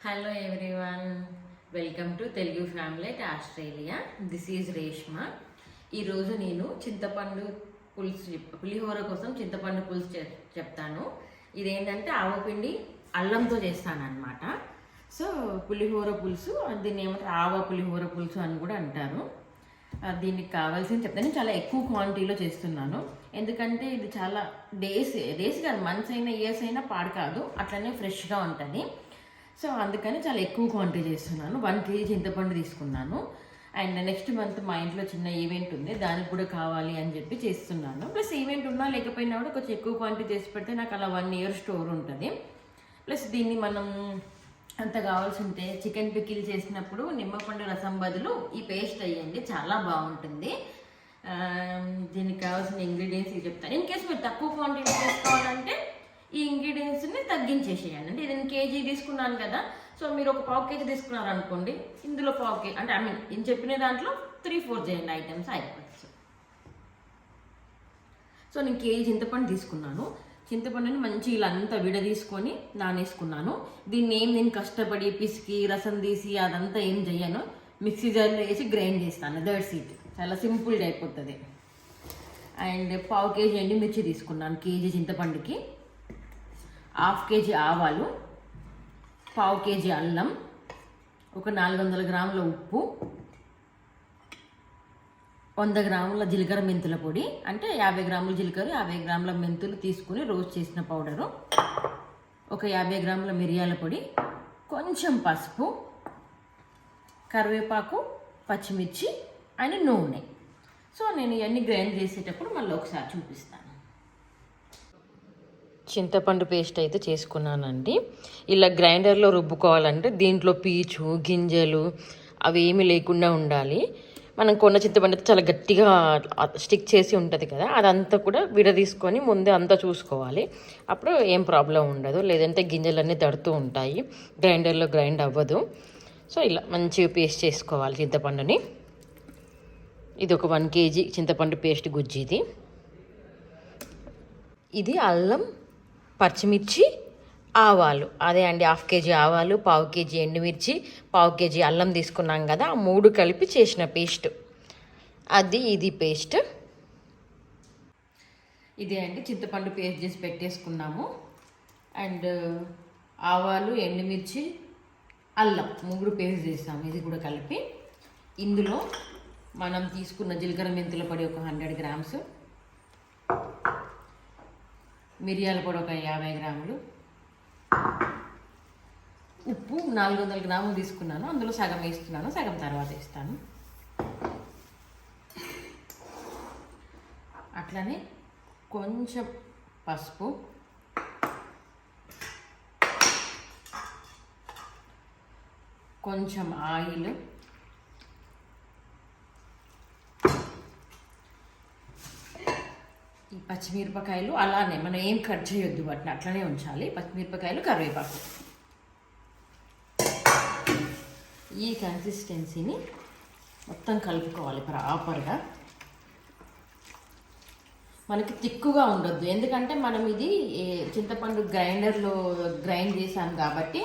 Hello everyone, welcome to Telugu family at Australia. This is Reshma. ఈరోజు నేను చింతపండు పులుసు పులిహోర కోసం చింతపండు పులుసు చెప్తాను. ఇదేంటంటే ఆవపిండి అల్లంతో చేస్తాను అనమాట. సో పులిహోర పులుసు, దీన్ని ఏమంటారు ఆవ పులిహోర పులుసు అని కూడా అంటారు. దీనికి కావాల్సింది చెప్తాను. చాలా ఎక్కువ క్వాంటిటీలో చేస్తున్నాను, ఎందుకంటే ఇది చాలా డేస్ కాదు, మంత్స్ అయినా ఇయర్స్ అయినా పాడు కాదు, అట్లనే ఫ్రెష్గా ఉంటుంది. సో అందుకని చాలా ఎక్కువ క్వాంటిటీ చేస్తున్నాను. 1 kg చింతపండు తీసుకున్నాను. అండ్ నెక్స్ట్ మంత్ మా ఇంట్లో చిన్న ఈవెంట్ ఉంది, దానికి కూడా కావాలి అని చెప్పి చేస్తున్నాను. ప్లస్ ఈవెంట్ ఉన్నా లేకపోయినా కూడా కొంచెం ఎక్కువ క్వాంటిటీ చేసి పెడితే నాకు అలా 1 year స్టోర్ ఉంటుంది. ప్లస్ దీన్ని మనం అంత కావాల్సి ఉంటే చికెన్ పికిల్ చేసినప్పుడు నిమ్మపండు రసం బదులు ఈ పేస్ట్ వేయండి, చాలా బాగుంటుంది. దీనికి కావాల్సిన ఇంగ్రీడియంట్స్ చెప్తాను. ఇన్ కేసు మీరు తక్కువ క్వాంటిటీ చేసుకోవాలంటే ఈ ఇంగ్రీడియంట్స్ని తగ్గించేసేయండి. అంటే నేను కేజీ తీసుకున్నాను కదా, సో మీరు ఒక 1/2 kg తీసుకున్నారు అనుకోండి, ఇందులో 1/2 kg అంటే నేను చెప్పిన దాంట్లో 3-4 చేయండి ఐటమ్స్ అయిపోవచ్చు. సో నేను కేజీ చింతపండు తీసుకున్నాను. చింతపండుని మంచి ఇలా అంతా విడదీసుకొని నానేసుకున్నాను. దీన్ని నేను కష్టపడి పిసికి రసం తీసి అదంతా ఏం చెయ్యను, మిక్సీ జార్లో వేసి గ్రైండ్ చేస్తాను. దట్స్ ఇట్, చాలా సింపుల్గా అయిపోతుంది. అండ్ 1/2 kg ఎండుమిర్చి తీసుకున్నాను కేజీ చింతపండుకి. 1/2 kg ఆవాలు, 1/2 kg అల్లం, ఒక 400 గ్రాముల ఉప్పు, 100 గ్రాముల జీలకర్ర మెంతుల పొడి, అంటే 50 గ్రాముల జీలకర్ర 50 గ్రాముల మెంతులు తీసుకుని రోస్ట్ చేసిన పౌడరు, ఒక 50 గ్రాముల మిరియాల పొడి, కొంచెం పసుపు, కరివేపాకు, పచ్చిమిర్చి అండ్ నూనె. సో నేను ఇవన్నీ గ్రైండ్ చేసేటప్పుడు మళ్ళీ ఒకసారి చూపిస్తాను. చింతపండు పేస్ట్ అయితే చేసుకున్నానండి. ఇలా గ్రైండర్లో రుబ్బుకోవాలంటే దీంట్లో పీచు గింజలు అవి ఏమీ లేకుండా ఉండాలి. మనం కొన్న చింతపండు అయితే చాలా గట్టిగా స్టిక్ చేసి ఉంటుంది కదా, అదంతా కూడా విడదీసుకొని ముందే అంతా చూసుకోవాలి. అప్పుడు ఏం ప్రాబ్లం ఉండదు, లేదంటే గింజలన్నీ తడుతూ ఉంటాయి, గ్రైండర్లో గ్రైండ్ అవ్వదు. సో ఇలా మంచిగా పేస్ట్ చేసుకోవాలి చింతపండుని. ఇది ఒక 1 kg చింతపండు పేస్ట్ గుజ్జు. ఇది అల్లం, పచ్చిమిర్చి, ఆవాలు, అదే అండి 1/2 kg ఆవాలు, 1/2 kg ఎండుమిర్చి, 1/2 kg అల్లం తీసుకున్నాం కదా, ఆ 3 కలిపి చేసిన పేస్ట్ ఇది పేస్ట్. ఇదే అండి చింతపండు పేస్ట్ చేసి పెట్టేసుకున్నాము. అండ్ ఆవాలు, ఎండుమిర్చి, అల్లం 3 పేస్ట్ చేస్తాము, ఇది కూడా కలిపి. ఇందులో మనం తీసుకున్న జీలకర్ర మెంతుల పొడి ఒక 100 grams, మిరియాల పొడి ఒక 50 గ్రాములు, ఉప్పు 400 గ్రాములు తీసుకున్నాను, అందులో సగం వేస్తున్నాను, సగం తర్వాత వేస్తాను. అట్లనే కొంచెం పసుపు, కొంచెం ఆయిల్, ఈ పచ్చిమిరపకాయలు అలానే మనం ఏం కట్ చేయొద్దు, వాటిని అట్లనే ఉంచాలి. పచ్చిమిరపకాయలు, కరివేపాకు. ఈ కన్సిస్టెన్సీని మొత్తం కలుపుకోవాలి ప్రాపర్గా. మనకి తిక్కుగా ఉండొద్దు, ఎందుకంటే మనం ఇది చింతపండు గ్రైండర్లో గ్రైండ్ చేసాం కాబట్టి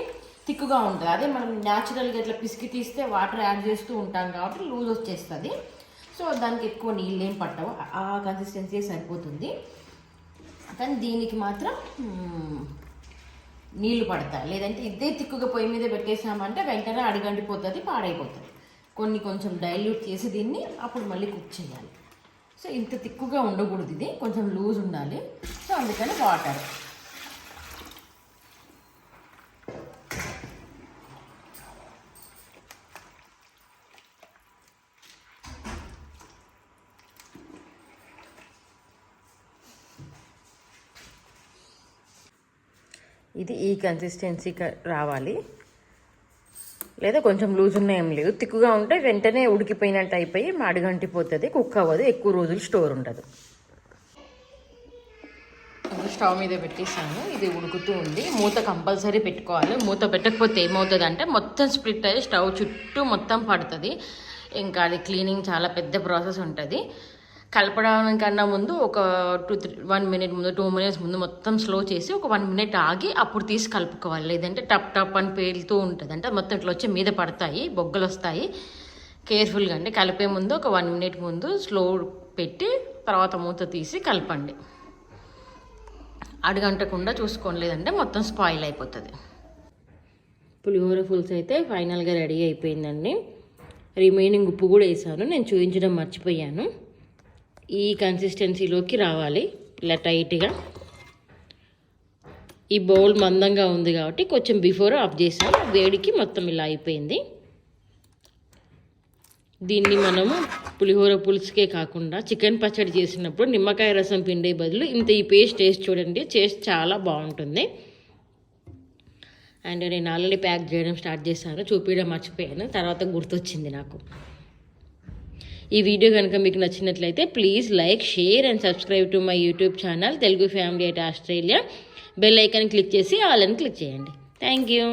తిక్కుగా ఉంటుంది. అదే మనం న్యాచురల్గా ఇట్లా పిసికి తీస్తే వాటర్ యాడ్ చేస్తూ ఉంటాం కాబట్టి లూజ్ వచ్చేస్తుంది. సో దానికి ఎక్కువ నీళ్ళు ఏం పట్టవు, ఆ కన్సిస్టెన్సీ సరిపోతుంది. కానీ దీనికి మాత్రం నీళ్ళు పడతాయి, లేదంటే ఇదే తిక్కుగా పొయ్యి మీద పెట్టేసామంటే వెంటనే అడుగంటిపోతుంది, పాడైపోతుంది. కొంచెం డైల్యూట్ చేసి దీన్ని అప్పుడు మళ్ళీ కుక్ చేయాలి. సో ఇంత తిక్కుగా ఉండకూడదు, ఇది కొంచెం లూజ్ ఉండాలి. సో అందుకని వాటర్. ఇది ఈ కన్సిస్టెన్సీ రావాలి, లేదా కొంచెం లూజ్ ఉన్న ఏం లేదు. తిక్కుగా ఉంటే వెంటనే ఉడికిపోయినట్టు అయిపోయి అడుగంటిపోతుంది, కుక్ అవ్వదు, ఎక్కువ రోజులు స్టోర్ ఉండదు. స్టవ్ మీద పెట్టేసాను, ఇది ఉడుకుతూ ఉంది. మూత కంపల్సరీ పెట్టుకోవాలి, మూత పెట్టకపోతే ఏమవుతుంది అంటే మొత్తం స్ప్లిట్ అయ్యి స్టవ్ చుట్టూ మొత్తం పడుతుంది. ఇంకా అది క్లీనింగ్ చాలా పెద్ద ప్రాసెస్ ఉంటుంది. కలపడానికన్నా ముందు ఒక 1 మినిట్ ముందు 2 మినిట్స్ ముందు మొత్తం స్లో చేసి ఒక 1 మినిట్ ఆగి అప్పుడు తీసి కలుపుకోవాలి. లేదంటే టప్ టప్ అని పేలుతూ ఉంటుంది, అంటే మొత్తం ఇట్లా వచ్చి మీద పడతాయి, బొగ్గలు వస్తాయి. కేర్ఫుల్గా అండి కలిపే ముందు ఒక 1 మినిట్ ముందు స్లో పెట్టి తర్వాత మూత తీసి కలపండి. అడుగంటకుండా చూసుకోండి, లేదంటే మొత్తం స్పాయిల్ అయిపోతుంది. పులిహోర పులుసు అయితే ఫైనల్గా రెడీ అయిపోయిందండి. రిమైనింగ్ ఉప్పు కూడా వేసాను, నేను చూపించడం మర్చిపోయాను. ఈ కన్సిస్టెన్సీలోకి రావాలి, ఇలా టైట్గా. ఈ బౌల్ మందంగా ఉంది కాబట్టి కొంచెం బిఫోర్ ఆఫ్ చేసాను, వేడికి మొత్తం ఇలా అయిపోయింది. దీన్ని మనము పులిహోర పులుసుకే కాకుండా చికెన్ పచ్చడి చేసినప్పుడు నిమ్మకాయ రసం పిండే బదులు ఇంత ఈ పేస్ట్ వేసి చూడండి, టేస్ట్ చాలా బాగుంటుంది. అండ్ నేను ఆల్రెడీ ప్యాక్ చేయడం స్టార్ట్ చేశాను, చూపించడం మర్చిపోయాను, తర్వాత గుర్తొచ్చింది నాకు. ఈ వీడియో కనుక మీకు నచ్చినట్లయితే please like, share and subscribe to my YouTube channel Telugu family at Australia. Bell icon click చేసి ఆల్ అని క్లిక్ చేయండి. Thank you.